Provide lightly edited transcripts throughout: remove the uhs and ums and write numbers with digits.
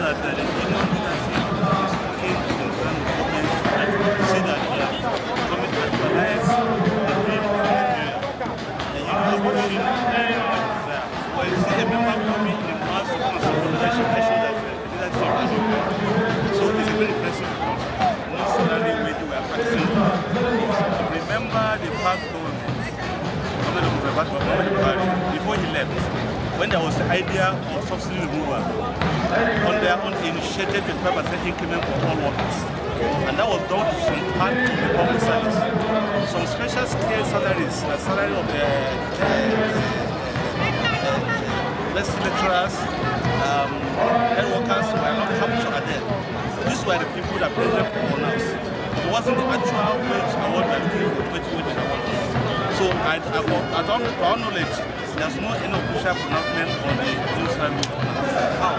that the union leadership came to the ground government to see that the government actualized the dream of Nigeria. The union pushing desire. When you see a member coming in mass to come and support the election, I show that the leadership has been good. So it's a very impressive report. No salary wage we are practicing. Remember the past government, before he left, when there was the idea of subsidy removal, on their own initiated 25% increment for all workers. And that was done to some part to the public service. Some special scale salaries, the salary of the lecturers, health workers were not captured at them. These were the people that paid them for us. It wasn't the actual wage award we are looking for, wage award. So to our knowledge, there's no any official pronouncement on the new salary. How?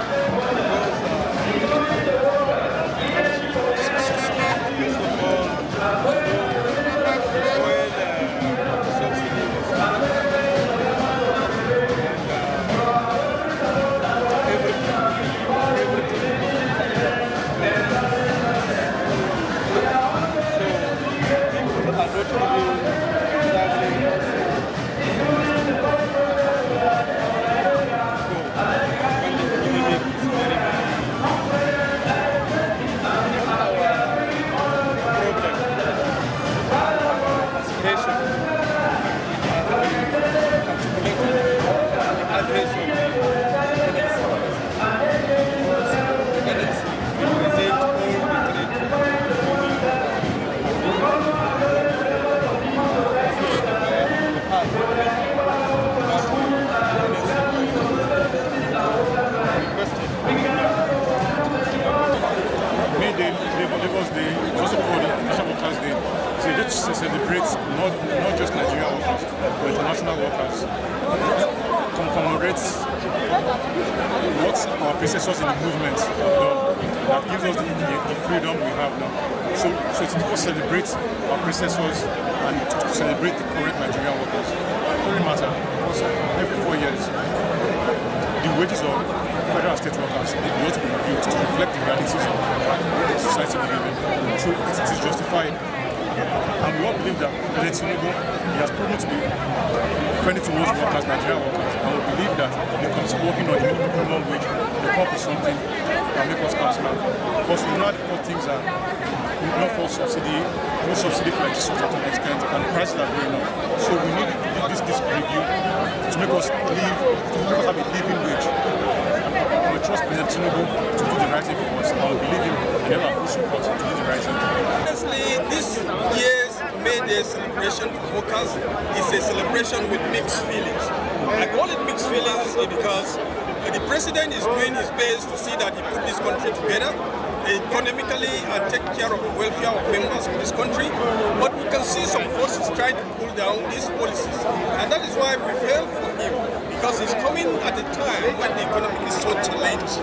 Celebrate not just Nigerian workers, but international workers. Commemorates what our predecessors in the movement have done that gives us the freedom we have now. So it's to celebrate our predecessors and to celebrate the current Nigerian workers. It doesn't matter because every 4 years the wages of federal and state workers need to be reviewed to reflect the realities of the society we live in. So it is justified. And we all believe that President Tinubu, he has proven to be friendly towards workers, Nigerian workers, and we believe that they continue working on the minimum wage, they come up with something that make us pass now. Because we know how things are, not for subsidy, no subsidy for electricity to an extent, and the prices are going up. So we need this review to make us have a living wage. And we trust President Tinubu to do the right thing for us, and we believe him and have our full support to do the right thing. Honestly, this year's May Day celebration for workers is a celebration with mixed feelings. I call it mixed feelings because the president is doing his best to see that he put this country together economically and take care of the welfare of members of this country. But we can see some forces trying to pull down these policies. And that is why we feel for him, because he's coming at a time when the economy is so challenged.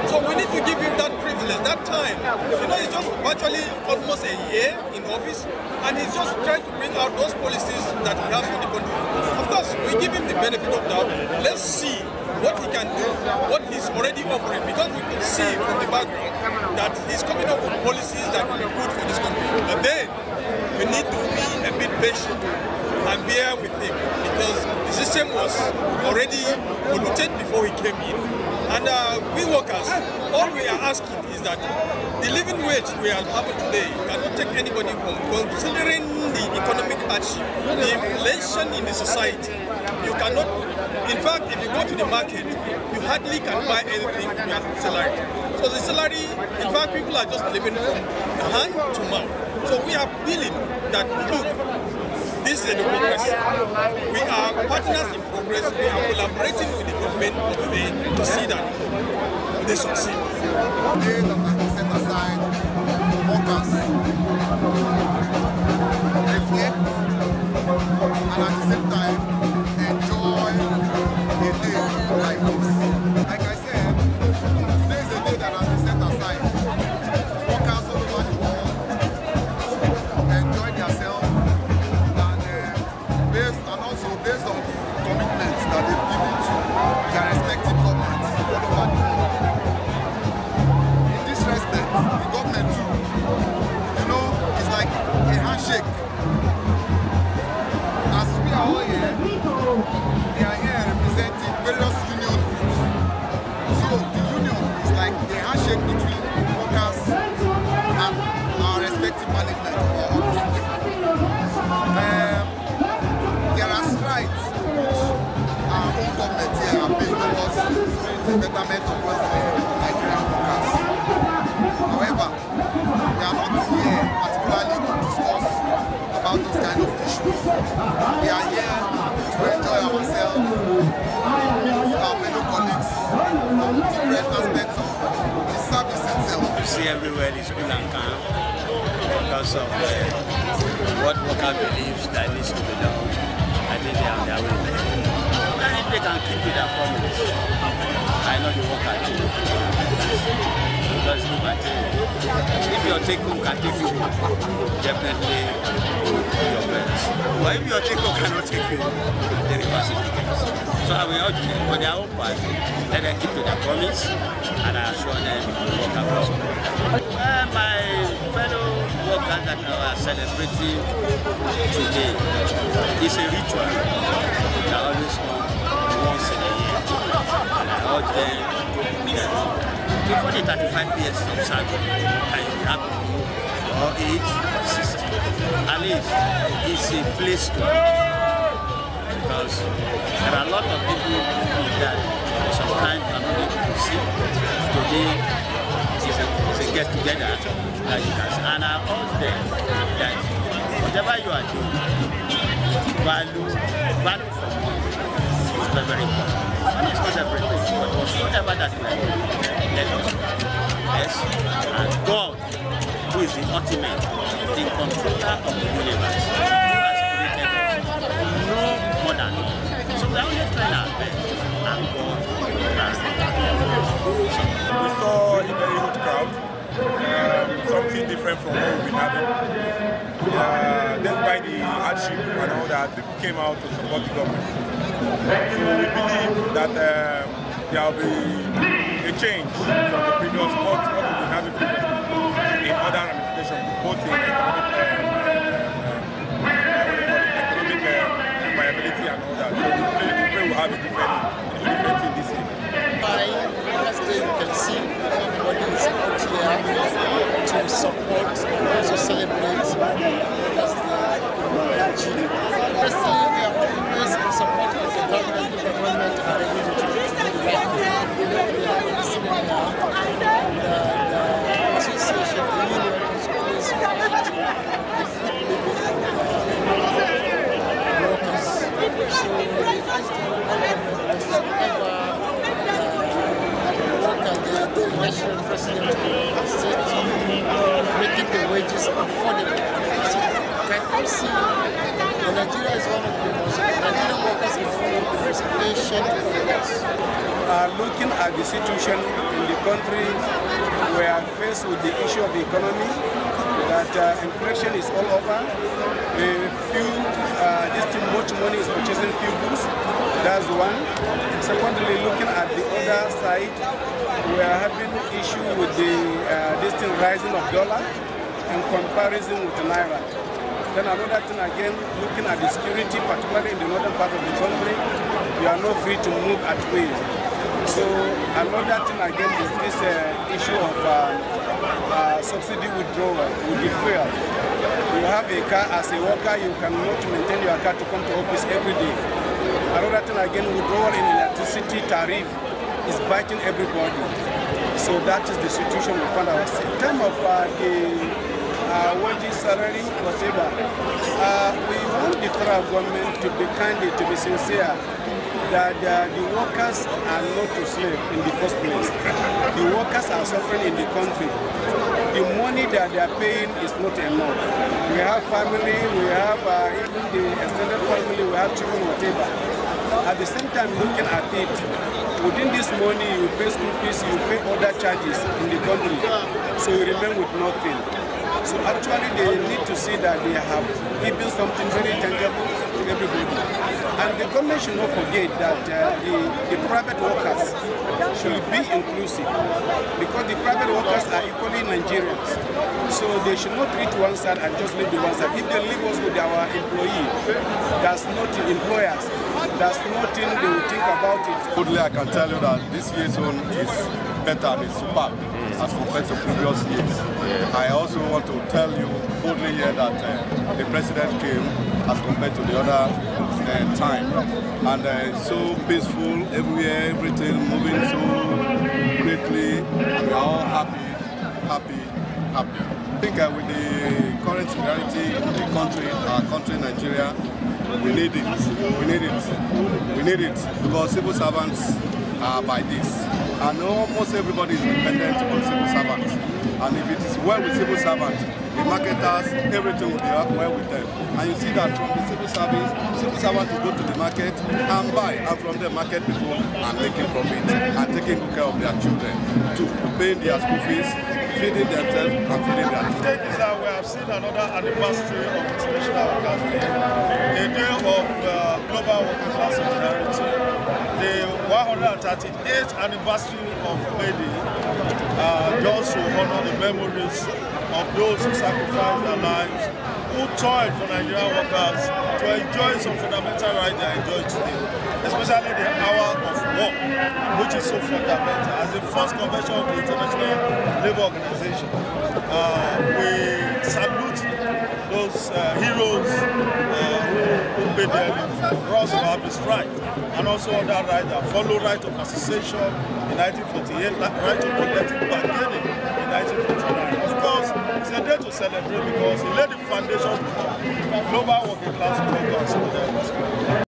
So we need to give him that privilege, that time. You know, he's just virtually almost a year in office, and he's just trying to bring out those policies that he has for the country. Of course, we give him the benefit of doubt. Let's see what he can do, what he's already offering, because we could see from the background that he's coming up with policies that will be good for this country. But then, we need to be a bit patient and bear with him, because the system was already polluted before he came in. And we workers, all we are asking is that the living wage we are having today cannot take anybody home, considering the economic hardship, the inflation in the society. You cannot, in fact, if you go to the market, you hardly can buy anything with your salary. So the salary, in fact, people are just living from hand to mouth. So we are feeling that, look, this is a democracy. We are partners in progress. We are collaborating with the government of the day to see that they succeed. The day that has been set aside, workers reflect and at the same time enjoy a day like this. Like I said, today is a day that has been set aside. Workers all over the world enjoy themselves. And also based on the commitments that they've given to their respective governments all over the world. betterment of welfare of Nigerian workers. However, we are not here particularly to discuss about those kind of issues. We are here to enjoy ourselves with our fellow colleagues from different aspects of the service itself. You see everywhere is cool and calm because of what worker believes that needs to be done. I think they are on their way. And if they can keep to their promise, I know the worker too. Because if your take-home can take you, definitely do your best. But if your take-home cannot take you, the reverse is the case. So I will urge them, for their own part, let them keep to their promise, and I assure them it will work out. My fellow workers that are celebrating today is a ritual that always comes once in a year. And I urge them that before the 35 years of service, and you have or age 60, at least it's a place to be. Because there are a lot of people that sometimes are not able to see. Today is a get together that you can see. And I urge them that whatever you are doing, value for money is very, very important. Money is not everything, but whatsoever that we are doing, let us yes, and God, who is the ultimate, the controller of the universe, who has created us, no more than us. So we are only trying our best, and God will grant. We saw a very huge crowd, something different from what we've been having. Despite the hardship and all that, people came out to support the government. So we believe that there will be a change from the previous what we've been having previously in other ramifications, both in economic viability and all that. So we pray we'll have a different thing this year. As you can see, everybody is out here to support and also celebrate as the personally, we are always in support of the government and the ability to do the right thing. We are listening now, and the association, the union is always fighting workers. So we ask the government whatsoever the national president said making the wages affordable. So can you see Nigeria is one of the most, Nigerian workers is one of the most patient workers. Looking at the situation in the country, we are faced with the issue of the economy, that inflation is all over. Much money is purchasing few goods. That's one. Secondly, looking at the other side, we are having issue with the rising of dollar in comparison with Naira. Then another thing again, looking at the security, particularly in the northern part of the country, we are not free to move at will. So another thing again is this issue of subsidy withdrawal with the fuel. You have a car as a worker, you cannot maintain your car to come to office every day. Another thing again, withdrawal in electricity tariff is biting everybody. So that is the situation we find ourselves. In terms of the wages, salary, whatever, we want the federal government to be candid, to be sincere, that the workers are not to slave in the first place. The workers are suffering in the country. The money that they are paying is not enough. We have family, we have even the extended family, we have children, whatever. At the same time, looking at it, within this money, you pay school fees, you pay other charges in the country, so you remain with nothing. So actually, they need to see that they have given something very tangible to everybody. And the government should not forget that the private workers should be inclusive, because the private workers are equally Nigerians. So they should not treat one side and just leave the one side. If they leave us with our employee, that's nothing, employers, that's nothing they will think about it. Totally, I can tell you that this year's one is better and it's superb. as compared to previous years. I also want to tell you boldly here that the president came as compared to the other time, and so peaceful everywhere, everything moving so greatly. We are all happy. I think with the current reality in the country, our country, Nigeria, we need it because civil servants are by this, and almost everybody is dependent on civil servants. And if it is well with civil servants, the marketers, everything will be well with them. And you see that from the civil servants will go to the market and buy, and from the market people are making profit and taking good care of their children, to paying their school fees, feeding themselves and feeding their children. The take is that we have seen another anniversary of International Workers' Day, a day of global working class solidarity, the 138th anniversary of May Day, just to honor the memories of those who sacrificed their lives, who toiled for Nigerian workers to enjoy some fundamental rights they enjoy today, especially the hour of work, which is so fundamental. As the first convention of the International Labour Organization, we salute those heroes who paid their lives for us to have this right, and also other rights that follow: right of association in 1948, right of collective bargaining in 1949. Of course, it's a day to celebrate because it laid the foundation for global working class progress.